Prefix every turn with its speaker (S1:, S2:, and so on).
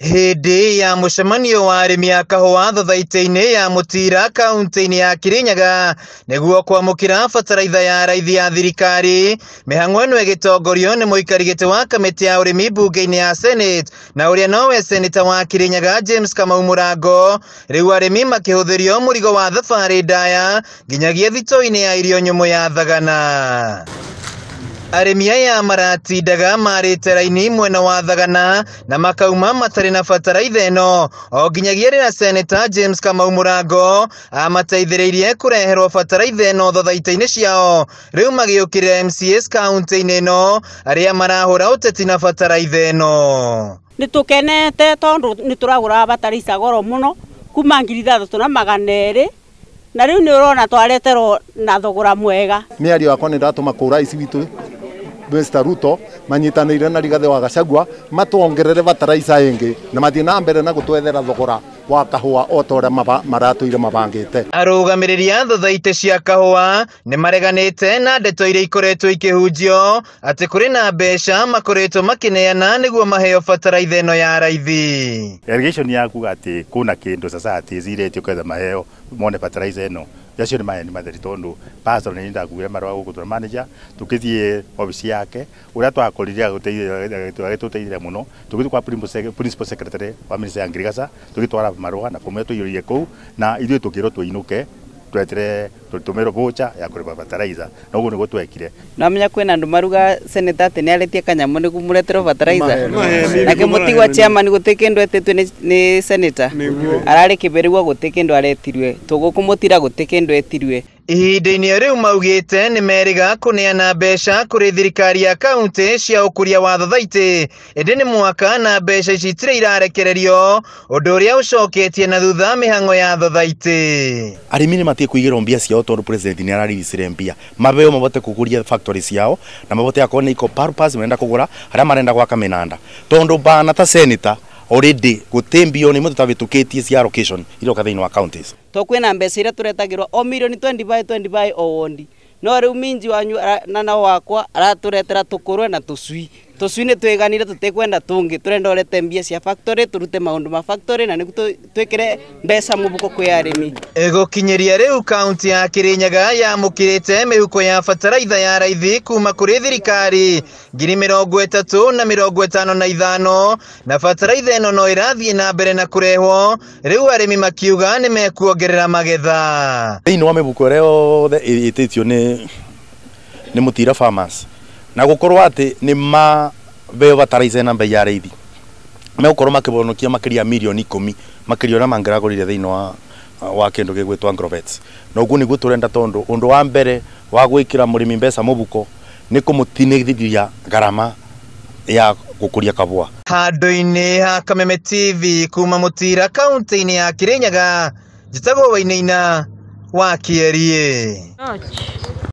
S1: Hindi ya mucemanio wa arimi a kahũa thothaitĩ-inĩ ya Mũtira kaunti-inĩ ya Kirinyaga nĩguo kwamũkĩra bataraitha ya raithi ya thirikari. Mĩhang'o ĩno ĩgĩtongorio nĩ mũikari gĩtĩ wa kamĩtĩ ya ũrĩmi mbunge-inĩ ya Senate na ũrĩa nowe seneta wa Kirinyaga James Kamau Mũrango. Rĩu arĩmi makĩhũthĩrio mũrigo wa thabarĩ ndaya nginyagia thitoo-inĩ ya irio nyũmũ ya Thagana. Arĩmi aya maratindaga marĩte raini mwena wa Thagana na makauma matarĩ na bataraitha ĩno o nginyagia rĩrĩa seneta James Kamau Mũrango amateithĩrĩirie kũreherwo bataraitha ĩno thothaitĩ-inĩ ciao. Rĩu magĩũkĩrĩra MCAs kaunti-inĩ ĩno arĩa marahũra ũteti na bataraitha ĩno.
S2: Nĩtũkenete tondũ nĩtũragũra bataraitha goro mũno kuma 3,200 na rĩu nĩũrona twareterwo na thogora mwega.
S3: Nĩ ario akwa nĩndatũma kũra ici witũ Mr. Ruto manyitanĩire na Rigathĩ wa Gachagua matuongerere bataraitha ĩngĩ na mathiĩ na mbere na gũtwethera thogora wa kahũa o ta ũrĩa maratũire mabangĩte.
S1: Arũgamĩrĩri a thothaitĩ cia kahũa nĩ mareganĩte na ndeto iria ikoretwo ikĩhunjio atĩ kũrĩ na mbeca makoretwo makĩneana nĩguo maheo bataraitha ĩno ya raithi.
S4: Irrigation ya kuga atĩ kuna kĩndũ society ciretio kwetha maheo mone bataraitha ĩno yacio nĩ maheni matheri tondu pastor nĩ ndakuire marũa gũkũtura manager tukithie ofisi yake ũrĩa twakorire agĩtũteithĩria mũno tugĩthiĩ kwa principal secretary wa ministry ya Ngirigaca tugĩtwara marũa na fomu tũiyũrie kũu na ithuĩ tũkĩrwo tũinũke twetere tũtũmĩrwo voucher ya kũrĩha bataraitha na ũguo nĩguo twekire.
S2: Namenya kwĩna andũ maruga seneta atĩ nĩaretie kanyamũ nĩguo mũreterwo bataraitha na kĩmũtigwa chairman gũtirĩ kĩndũ etetwo nĩ seneta ararĩ kĩberĩgwo gũtirĩ kĩndũ aretirwe tũgũkũmũtira gũtirĩ kĩndũ etirwe.
S1: Ihinda-inĩ rĩu maugĩte nĩ meriga kũneana mbeca kũrĩ thirikari ya kaunti cia ũkũria wa thothaitĩ ĩndĩ nĩ mwaka na mbeca ici itirĩ irarekererio ũndũ ũrĩa ũcoketie na thutha mĩhang'o ya thothaitĩ.
S5: Arĩmi nĩ matie kũigĩrwo mbia ciao tondũ president nĩ ararigicire mbia mabeo mabote kũgũria factory ciao na mabote akorwo nĩ eco purpose marenda kũgũra harĩa marenda gwaka mĩnanda tondũ bana ta senator already gũtembio nĩ mũndũ tavĩtũkĩtie cia allocation iroka thĩinĩ wa counties.
S2: Kwĩna mbeca iria tũretagĩrwo o mirioni 25 o wondi no rĩu minji wanyu na wakwa aratũretera tũkũrwe na tũcui nĩ twĩganire tũtekwenda tũngĩ tũrenda ũrete mbia cia factory tũrute maũndũ ma factory na nĩguo twĩkĩre mbeca mũbuko kwĩ arĩmi.
S1: Gũkinyĩria rĩu kaunti ya Kirinyaga yamũkĩrĩte mĩhuko ya bataraitha ya raithi kuma kũrĩ thirikari 30,055 na bataraitha ĩno no ĩrathiĩ na mbere na kũrehwo rĩu arĩmi makiuga nĩ mekuongerera magetha.
S5: Thĩinĩ wa mĩhuko ĩrĩa yothe ĩtĩtio nĩ Mũtira farmers na gũkorwo atĩ nĩ mabeo bataraitha na mbei ya raithi megũkorwo makĩbonokia makĩria milioni 10 makĩria ũrĩa mangĩragũrire thĩinĩ wa kĩndũ gĩgwĩtwo Agrovet na ũguo nĩguo tũrenda tondũ ũndũ wa mbere wa gwĩkĩra mũrĩmi mbeca mũbuko nĩ kũmũtinĩrithia garama ya gũkũria kahũa.
S1: Handũ-inĩ ha Kameme TV kuma Mũtira kaunti-inĩ ya Kirinyaga njĩtagwo Wainaina wa Kĩerie.